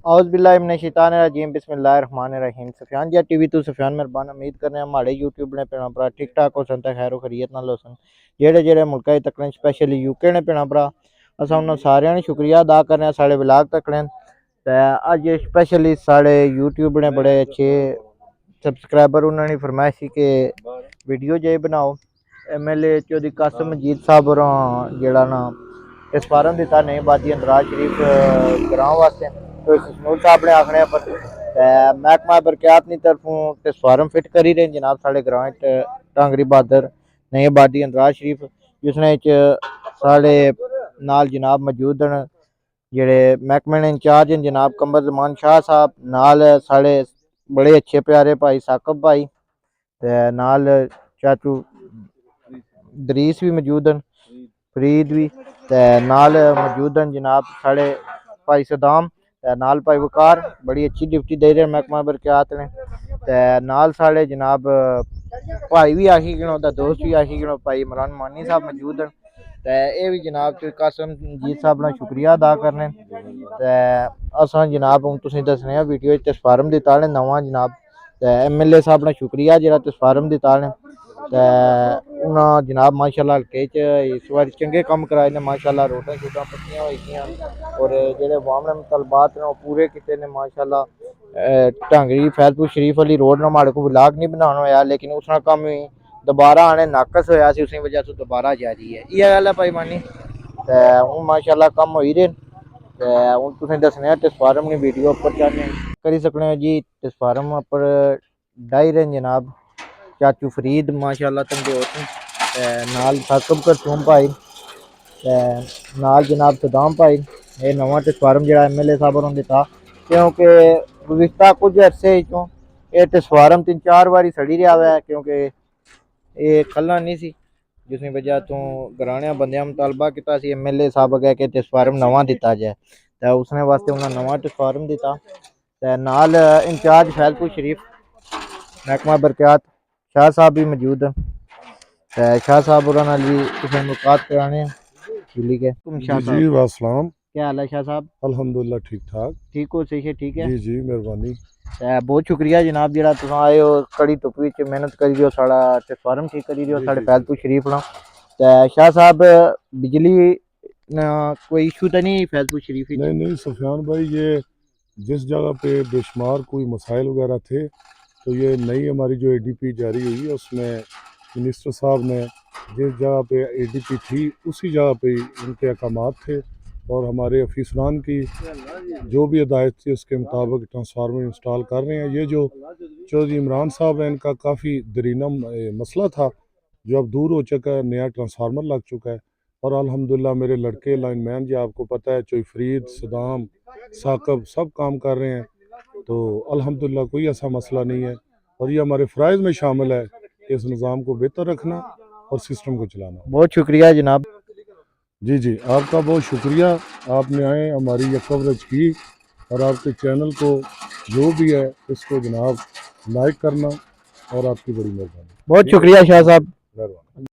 औज़ुबिल्लाहिमिनश्शैतानिर्रजीम बिस्मिल्लाहिर्रहमानिर्रहीम। सफ़ियान जी टीवी तो सफ़ियान मेहरबान उम्मीद करने हमारे यूट्यूब ने भैन भरा ठीक ठाक हो सन खैर खैरियत नाल हो सन जेड़े जेड़े मुल्क तकने स्पैशली यूके ने भैन भरा असां उन्होंने सारे शुक्रिया अदा करने साढ़े व्लॉग तकने अज स्पैशली साढ़े यूट्यूब ने बड़े अच्छे सबसक्राइबर उन्होंने फरमाइश थी कि वीडियो जे बनाओ MLA चौधरी कासिम मजीद साहब होर जेड़ा ना इस फार्म दिता नहीं बादी अंदराज शरीफ ग्रां वास्ते तो खशनूर साहब ने आखने पर महकमा बरकयात की तरफों ते फार्म फिट करी रहे जनाब साढ़े ग्रां टांगरी बहादुर नई आबादी अंदराज शरीफ जिसने साढ़े नाल जनाब मौजूद न जेड़े महकमे ने इंचार्ज हैं जनाब कमर जमान शाह साहब नाल साढ़े बड़े अच्छे प्यारे भाई साकब भाई ते नाल चाचू दरीस भी मौजूद हैं फरीद भी ते नाल मौजूद हैं जनाब साढ़े भाई सदाम ते नाल भाई वकार बड़ी अच्छी ड्यूटी दे रहे महकमा बरकयात ने ते नाल साढ़े जनाब भाई भी आखी गिनो दोस्त भी आखी गिनो भाई इमरान मानी साहब मौजूद हैं ते ये भी जनाब कासिम मजीद साहब का शुक्रिया अदा करने ते असां जनाब हूँ तुसें दसने वीडियो च फार्म दिता ने नवा जनाब ते MLA साहब ने शुक्रिया जेड़ा फार्म दिता ने ते उन्हें जनाब माशाल्लाह हल्के च इस बार चंगे कम कराए ने माशाल्लाह रोडां शोडां पक्कियां होई और जेड़े अवाम ने मुतलबात ने पूरे किते ने माशाल्लाह ढांगरी फैजपुर शरीफ वाली रोड ना हमारे को व्लॉग नहीं बनाना होया लेकिन उसका कम ही दोबारा आने नाकस होया सी उसी वजह से दोबारा जारी है ये गल है भाई मानी ते हुन माशाल्लाह कम होई रहे ते हुन तुसें दसने फार्म नी वीडियो उपर चाहने करी सकने जी फार्म उपर डाई रहे जनाब चाचू फरीद माशाल्लाह तंदे नाल साकब करतूम भाई नाल जनाब सदाम भाई ये नवा फार्म जो MLA साहब होरें दिता क्योंकि गुज़िश्ता कुछ अरसे चों ये फार्म 3-4 बारी सड़ी रहा है क्योंकि ये खल्ला नहीं सी जिस वजह तो घराने बंद मुतालबा किया MLA साहब अगे कि फार्म नवा दिता जाए तो उसने वास्ते उन्हें नवा फार्म दिता नाल इंचार्ज फैजपुर शरीफ महकमा बरकयात शाह साहब भी मौजूद हैं शाह साहब और मुलाकात कराने के शाह साहब जी वासलाम क्या हाल है शाह साहब अल्हम्दुलिल्लाह ठीक ठाक ठीक हो सही है ठीक है जी जी मेहरबानी बहुत शुक्रिया जनाब जेड़ा तुम आए हो कड़ी धुप विच मेहनत करी रहे हो साड़ा फार्म ठीक करी रहे हो साढ़े फैजपुर शरीफ ना शाह साहब बिजली कोई इशू तो नहीं फैजपुर शरीफ नहीं सफियान भाई ये जिस जगह पे बेशुमार कोई मसाइल वगैरह थे तो ये नई हमारी जो ADP जारी हुई है उसमें मिनिस्टर साहब ने जिस जगह पे ADP थी उसी जगह पे उनके अहकामात थे और हमारे अफीसरान की जो भी हिदायत थी उसके मुताबिक ट्रांसफार्मर इंस्टॉल कर रहे हैं। ये जो चौधरी इमरान साहब है इनका काफ़ी दरीना मसला था जो अब दूर हो चुका है, नया ट्रांसफार्मर लग चुका है और अल्हम्दुलिल्लाह मेरे लड़के लाइनमैन जी आपको पता है चोई फरीद सदाम साकब सब काम कर रहे हैं तो अल्हम्दुलिल्लाह कोई ऐसा मसला नहीं है और ये हमारे फ़राइज़ में शामिल है कि इस निज़ाम को बेहतर रखना और सिस्टम को चलाना। बहुत शुक्रिया जनाब। जी जी आपका बहुत शुक्रिया, आपने आए हमारी ये कवरेज की और आपके चैनल को जो भी है इसको जनाब लाइक करना और आपकी बड़ी मेहरबानी। बहुत शुक्रिया शाह साहब।